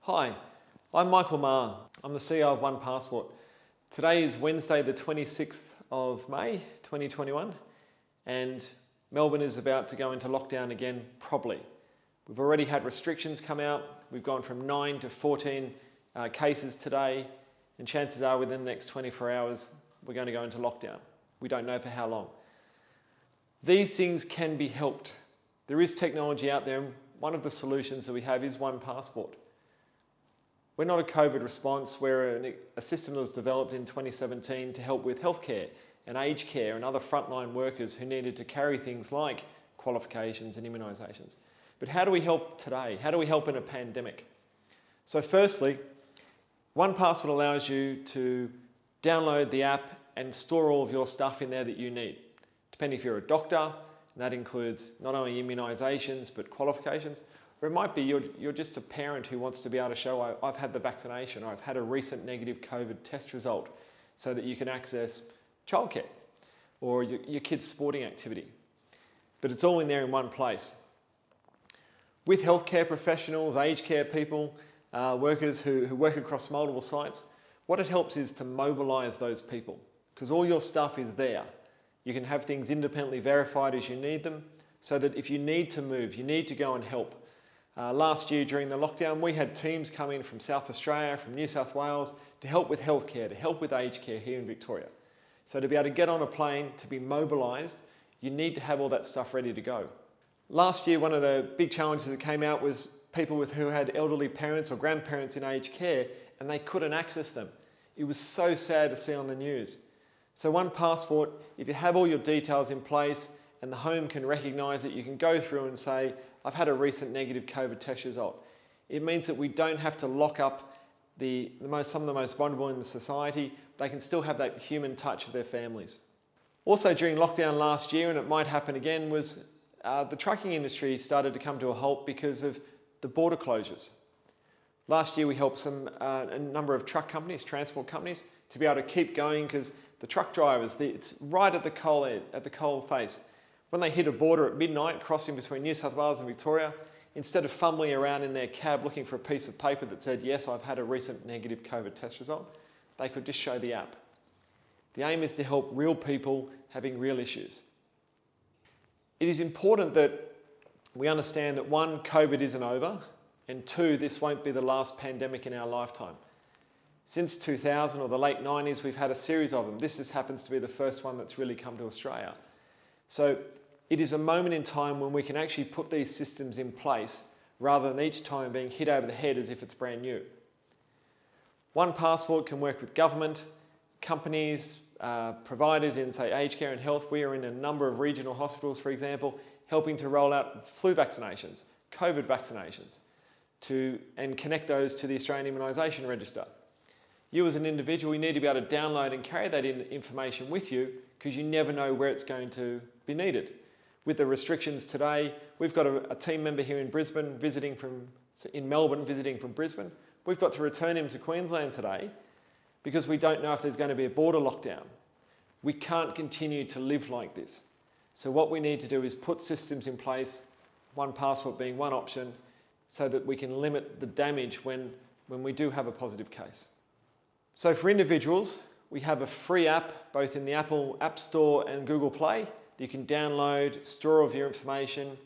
Hi, I'm Michael Maher. I'm the CEO of OnePassport. Today is Wednesday the 26th of May 2021 and Melbourne is about to go into lockdown again properly. We've already had restrictions come out. We've gone from 9 to 14 cases today and chances are within the next 24 hours we're going to go into lockdown. We don't know for how long. These things can be helped. There is technology out there and one of the solutions that we have is OnePassport. We're not a COVID response, we're a system that was developed in 2017 to help with healthcare and aged care and other frontline workers who needed to carry things like qualifications and immunisations. But how do we help today? How do we help in a pandemic? So firstly, OnePassport allows you to download the app and store all of your stuff in there that you need. Depending if you're a doctor, and that includes not only immunisations but qualifications, or it might be you're just a parent who wants to be able to show I've had the vaccination or I've had a recent negative COVID test result so that you can access childcare or your kid's sporting activity. But it's all in there in one place. With healthcare professionals, aged care people, workers who work across multiple sites, what it helps is to mobilise those people because all your stuff is there. You can have things independently verified as you need them so that if you need to move, you need to go and help. Last year during the lockdown, we had teams come in from South Australia, from New South Wales to help with healthcare, to help with aged care here in Victoria. So to be able to get on a plane, to be mobilised, you need to have all that stuff ready to go. Last year, one of the big challenges that came out was people who had elderly parents or grandparents in aged care and they couldn't access them. It was so sad to see on the news. So OnePassport, if you have all your details in place and the home can recognise it, you can go through and say, I've had a recent negative COVID test result. It means that we don't have to lock up some of the most vulnerable in the society. They can still have that human touch of their families. Also during lockdown last year, and it might happen again, was the trucking industry started to come to a halt because of the border closures. Last year we helped a number of truck companies, transport companies, to be able to keep going because the truck drivers, it's right at the coal face. When they hit a border at midnight, crossing between New South Wales and Victoria, instead of fumbling around in their cab looking for a piece of paper that said, yes, I've had a recent negative COVID test result, they could just show the app. The aim is to help real people having real issues. It is important that we understand that one, COVID isn't over, and two, this won't be the last pandemic in our lifetime. Since 2000 or the late 90s, we've had a series of them. This just happens to be the first one that's really come to Australia. So it is a moment in time when we can actually put these systems in place rather than each time being hit over the head as if it's brand new. OnePassport can work with government, companies, providers in, say, aged care and health. We are in a number of regional hospitals, for example, helping to roll out flu vaccinations, COVID vaccinations, and connect those to the Australian Immunisation Register. You as an individual, you need to be able to download and carry that information with you because you never know where it's going to be needed. With the restrictions today, we've got a team member here in Melbourne visiting from Brisbane. We've got to return him to Queensland today because we don't know if there's going to be a border lockdown. We can't continue to live like this. So what we need to do is put systems in place, OnePassport being one option, so that we can limit the damage when we do have a positive case. So for individuals, we have a free app, both in the Apple App Store and Google Play. You can download, store all of your information.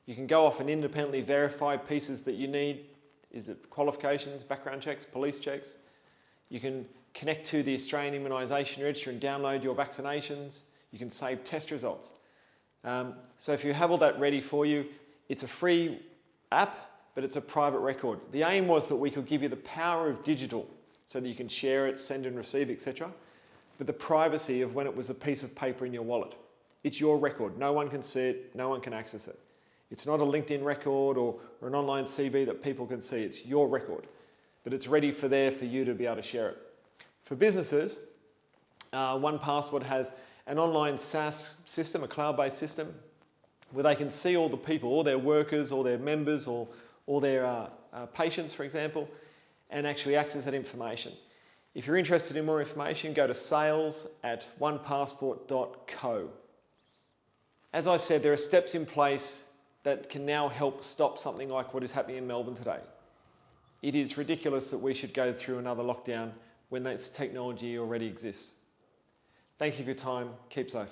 You can go off and independently verify pieces that you need. Is it qualifications, background checks, police checks? You can connect to the Australian Immunisation Register and download your vaccinations. You can save test results. So if you have all that ready for you, it's a free app, but it's a private record. The aim was that we could give you the power of digital so that you can share it, send and receive, etc. But the privacy of when it was a piece of paper in your wallet. It's your record. No one can see it. No one can access it. It's not a LinkedIn record or an online CV that people can see. It's your record. But it's ready for you to be able to share it. For businesses, OnePassport has an online SaaS system, a cloud-based system, where they can see all the people, all their workers, all their members, all their patients, for example, and actually access that information. If you're interested in more information, go to sales@onepassport.co. As I said, there are steps in place that can now help stop something like what is happening in Melbourne today. It is ridiculous that we should go through another lockdown when this technology already exists. Thank you for your time. Keep safe.